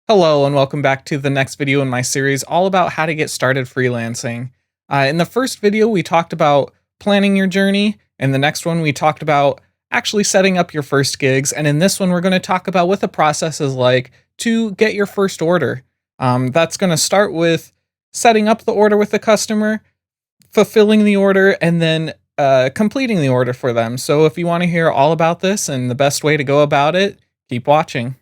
Hello, and welcome back to the next video in my series all about how to get started freelancing. In the first video, we talked about planning your journey. In the next one, we talked about actually setting up your first gigs. And in this one, we're going to talk about what the process is like to get your first order. That's going to start with setting up the order with the customer, fulfilling the order, and then completing the order for them. So if you want to hear all about this and the best way to go about it, keep watching.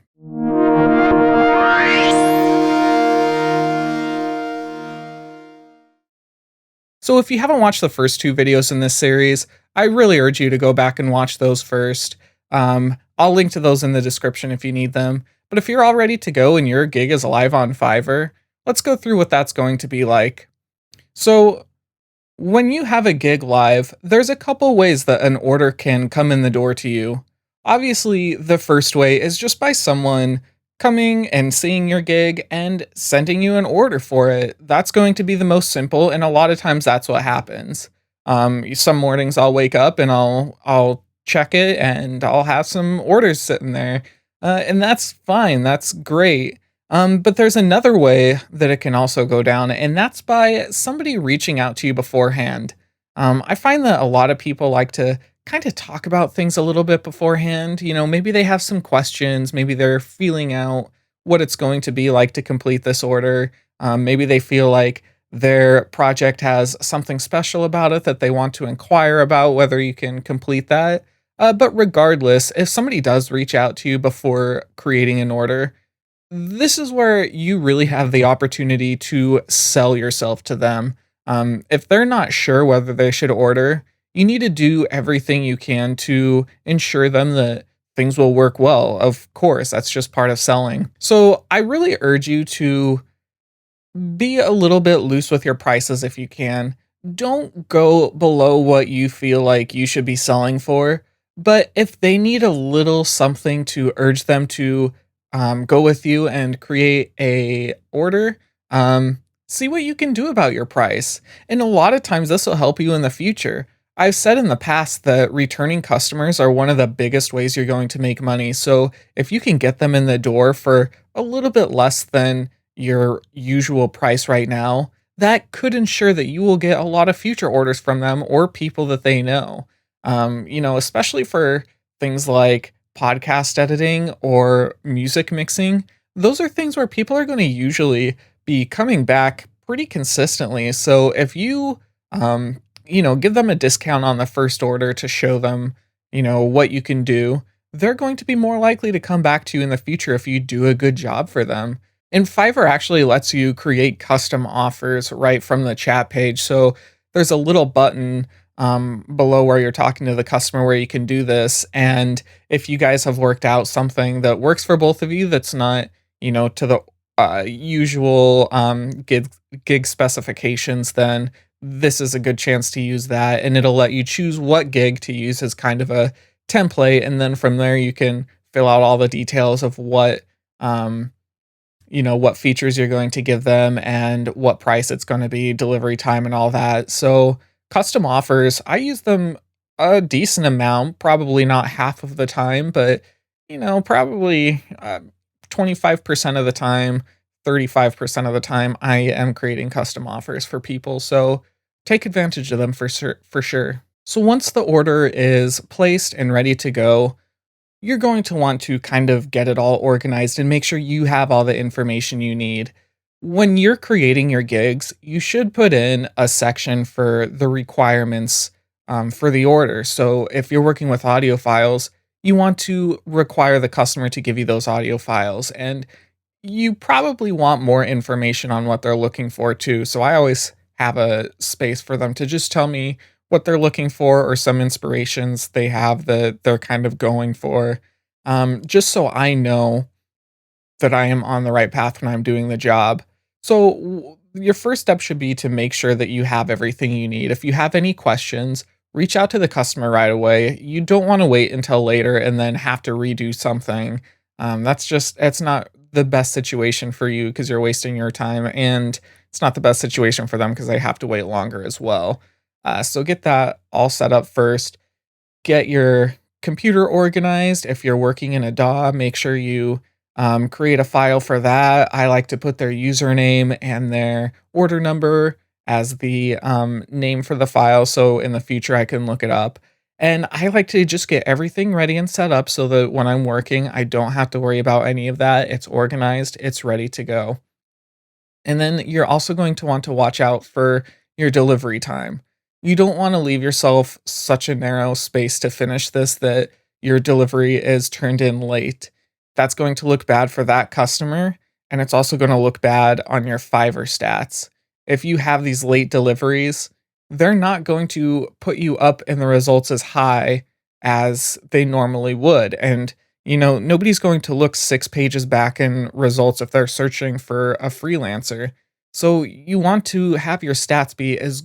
So if you haven't watched the first two videos in this series, I really urge you to go back and watch those first. I'll link to those in the description if you need them. But if you're all ready to go and your gig is live on Fiverr, let's go through what that's going to be like. So when you have a gig live, there's a couple ways that an order can come in the door to you. Obviously, the first way is just by someone coming and seeing your gig and sending you an order for it. That's going to be the most simple, and a lot of times that's what happens. Some mornings I'll wake up and I'll check it and I'll have some orders sitting there, and that's fine. That's great. But there's another way that it can also go down, and that's by somebody reaching out to you beforehand. I find that a lot of people like to kind of talk about things a little bit beforehand. Maybe they have some questions, maybe they're feeling out what it's going to be like to complete this order. Maybe they feel like their project has something special about it that they want to inquire about, whether you can complete that. But regardless, if somebody does reach out to you before creating an order, this is where you really have the opportunity to sell yourself to them. If they're not sure whether they should order, you need to do everything you can to ensure them that things will work well. Of course, that's just part of selling. So I really urge you to be a little bit loose with your prices if you can. Don't go below what you feel like you should be selling for. But if they need a little something to urge them to go with you and create a order, see what you can do about your price. And a lot of times this will help you in the future. I've said in the past that returning customers are one of the biggest ways you're going to make money. So if you can get them in the door for a little bit less than your usual price right now, that could ensure that you will get a lot of future orders from them or people that they know. Especially for things like podcast editing or music mixing, those are things where people are going to usually be coming back pretty consistently. So if you, give them a discount on the first order to show them, what you can do, they're going to be more likely to come back to you in the future if you do a good job for them. And Fiverr actually lets you create custom offers right from the chat page. So there's a little button below where you're talking to the customer where you can do this. And if you guys have worked out something that works for both of you, that's not, to the usual gig specifications, then this is a good chance to use that. And it'll let you choose what gig to use as kind of a template. And then from there, you can fill out all the details of what features you're going to give them and what price it's going to be, delivery time, and all that. So, custom offers, I use them a decent amount, probably not half of the time, but probably 25% of the time, 35% of the time, I am creating custom offers for people. So, take advantage of them for sure. So, once the order is placed and ready to go, you're going to want to kind of get it all organized and make sure you have all the information you need. When you're creating your gigs, you should put in a section for the requirements for the order. So if you're working with audio files, you want to require the customer to give you those audio files. And you probably want more information on what they're looking for too. So I always have a space for them to just tell me what they're looking for or some inspirations they have that they're kind of going for, just so I know that I am on the right path when I'm doing the job. So, your first step should be to make sure that you have everything you need. If you have any questions, reach out to the customer right away. You don't want to wait until later and then have to redo something. It's not the best situation for you because you're wasting your time, and it's not the best situation for them because they have to wait longer as well. So get that all set up first. Get your computer organized. If you're working in a DAW, make sure you create a file for that. I like to put their username and their order number as the name for the file so in the future I can look it up. And I like to just get everything ready and set up so that when I'm working, I don't have to worry about any of that. It's organized, it's ready to go. And then you're also going to want to watch out for your delivery time. You don't want to leave yourself such a narrow space to finish this that your delivery is turned in late. That's going to look bad for that customer, and it's also going to look bad on your Fiverr stats. If you have these late deliveries, they're not going to put you up in the results as high as they normally would. And nobody's going to look 6 pages back in results if they're searching for a freelancer. So you want to have your stats be as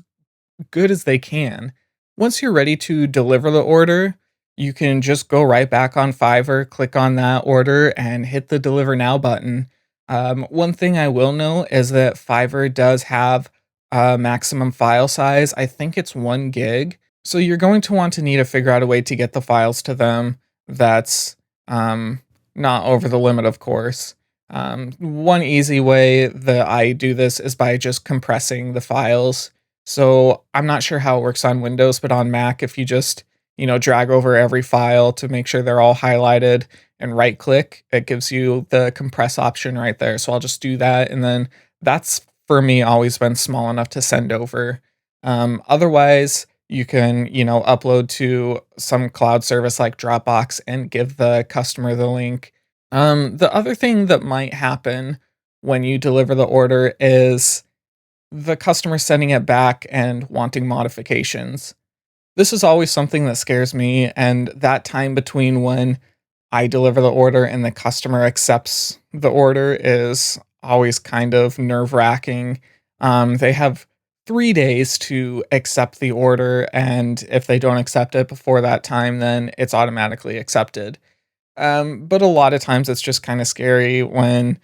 good as they can. Once you're ready to deliver the order, you can just go right back on Fiverr, click on that order, and hit the deliver now button. One thing I will note is that Fiverr does have a maximum file size. I think it's 1 gig. So you're going to want to need to figure out a way to get the files to them that's um, not over the limit, of course. One easy way that I do this is by just compressing the files. So I'm not sure how it works on Windows, but on Mac, if you just, drag over every file to make sure they're all highlighted and right click, it gives you the compress option right there. So I'll just do that. And then that's for me always been small enough to send over. Otherwise, you can, upload to some cloud service like Dropbox and give the customer the link. The other thing that might happen when you deliver the order is the customer sending it back and wanting modifications. This is always something that scares me, and that time between when I deliver the order and the customer accepts the order is always kind of nerve-wracking. They have 3 days to accept the order, and if they don't accept it before that time, then it's automatically accepted. But a lot of times it's just kinda scary when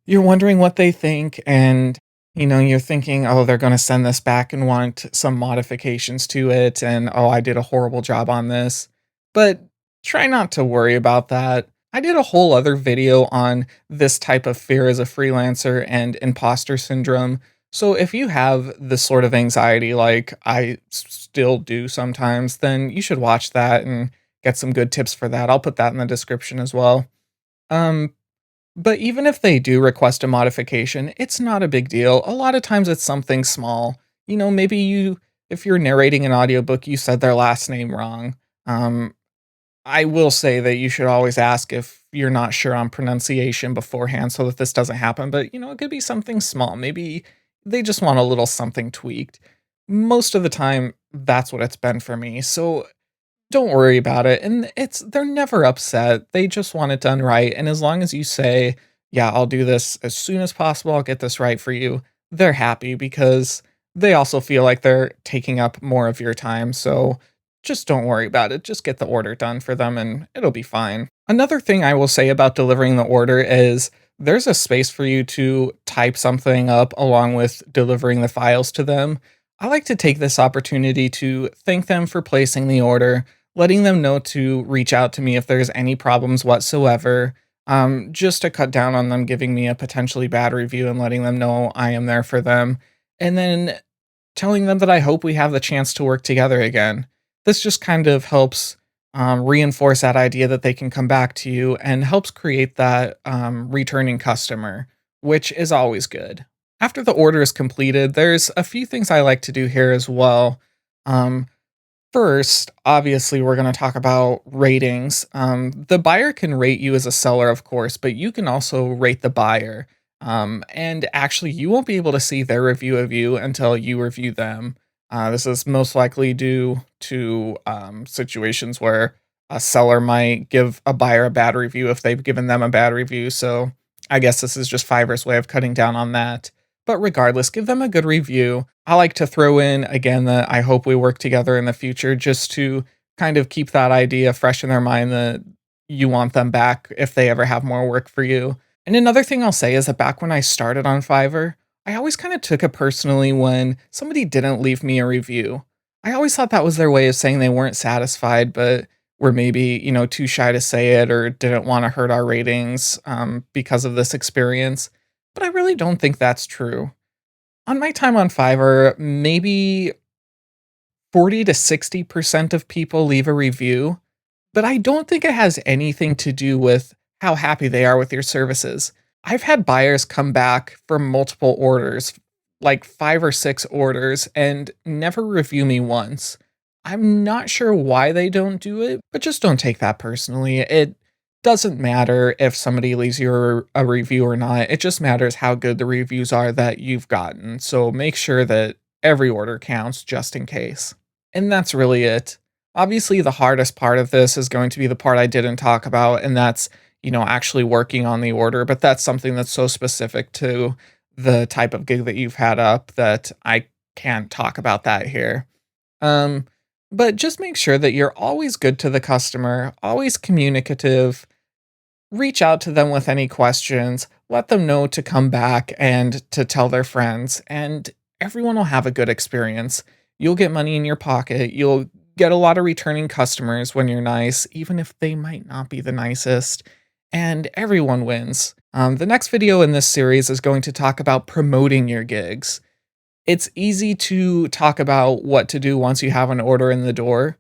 you're wondering what they think and, you're thinking, "Oh, they're gonna send this back and want some modifications to it," and, "Oh, I did a horrible job on this." But try not to worry about that. I did a whole other video on this type of fear as a freelancer and imposter syndrome. So if you have this sort of anxiety like I still do sometimes, then you should watch that and get some good tips for that. I'll put that in the description as well. Um, but even if they do request a modification, it's not a big deal. A lot of times it's something small. Maybe if you're narrating an audiobook, you said their last name wrong. Um, I will say that you should always ask if you're not sure on pronunciation beforehand so that this doesn't happen. But, it could be something small. Maybe they just want a little something tweaked. Most of the time, that's what it's been for me. So don't worry about it, and they're never upset, they just want it done right, and as long as you say, "Yeah, I'll do this as soon as possible, I'll get this right for you," they're happy because they also feel like they're taking up more of your time, so just don't worry about it, just get the order done for them and it'll be fine. Another thing I will say about delivering the order is there's a space for you to type something up along with delivering the files to them. I like to take this opportunity to thank them for placing the order, letting them know to reach out to me if there's any problems whatsoever, just to cut down on them giving me a potentially bad review and letting them know I am there for them. And then telling them that I hope we have the chance to work together again. This just kind of helps reinforce that idea that they can come back to you and helps create that returning customer, which is always good. After the order is completed, there's a few things I like to do here as well. Um, First, obviously, we're going to talk about ratings. The buyer can rate you as a seller, of course, but you can also rate the buyer. And actually, you won't be able to see their review of you until you review them. This is most likely due to situations where a seller might give a buyer a bad review if they've given them a bad review. So I guess this is just Fiverr's way of cutting down on that. But regardless, give them a good review. I like to throw in again that I hope we work together in the future just to kind of keep that idea fresh in their mind that you want them back if they ever have more work for you. And another thing I'll say is that back when I started on Fiverr, I always kind of took it personally when somebody didn't leave me a review. I always thought that was their way of saying they weren't satisfied, but were maybe, too shy to say it or didn't want to hurt our ratings because of this experience. But I really don't think that's true. On my time on Fiverr, maybe 40 to 60% of people leave a review, but I don't think it has anything to do with how happy they are with your services. I've had buyers come back for multiple orders, like 5 or 6 orders, and never review me once. I'm not sure why they don't do it, but just don't take that personally. It doesn't matter if somebody leaves you a review or not. It just matters how good the reviews are that you've gotten. So make sure that every order counts just in case. And that's really it. Obviously, the hardest part of this is going to be the part I didn't talk about, and that's, actually working on the order. But that's something that's so specific to the type of gig that you've had up that I can't talk about that here. Um, but just make sure that you're always good to the customer, always communicative, reach out to them with any questions, let them know to come back and to tell their friends, and everyone will have a good experience. You'll get money in your pocket. You'll get a lot of returning customers when you're nice, even if they might not be the nicest, and everyone wins. The next video in this series is going to talk about promoting your gigs. It's easy to talk about what to do once you have an order in the door,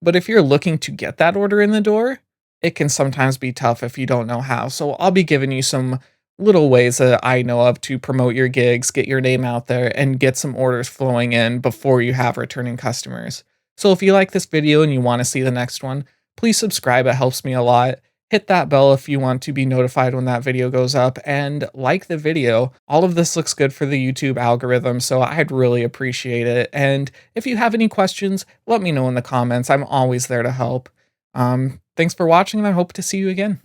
but if you're looking to get that order in the door, it can sometimes be tough if you don't know how. So I'll be giving you some little ways that I know of to promote your gigs, get your name out there, and get some orders flowing in before you have returning customers. So if you like this video and you want to see the next one, please subscribe. It helps me a lot. Hit that bell if you want to be notified when that video goes up, and like the video. All of this looks good for the YouTube algorithm, so I'd really appreciate it. And if you have any questions, let me know in the comments. I'm always there to help. Thanks for watching, and I hope to see you again.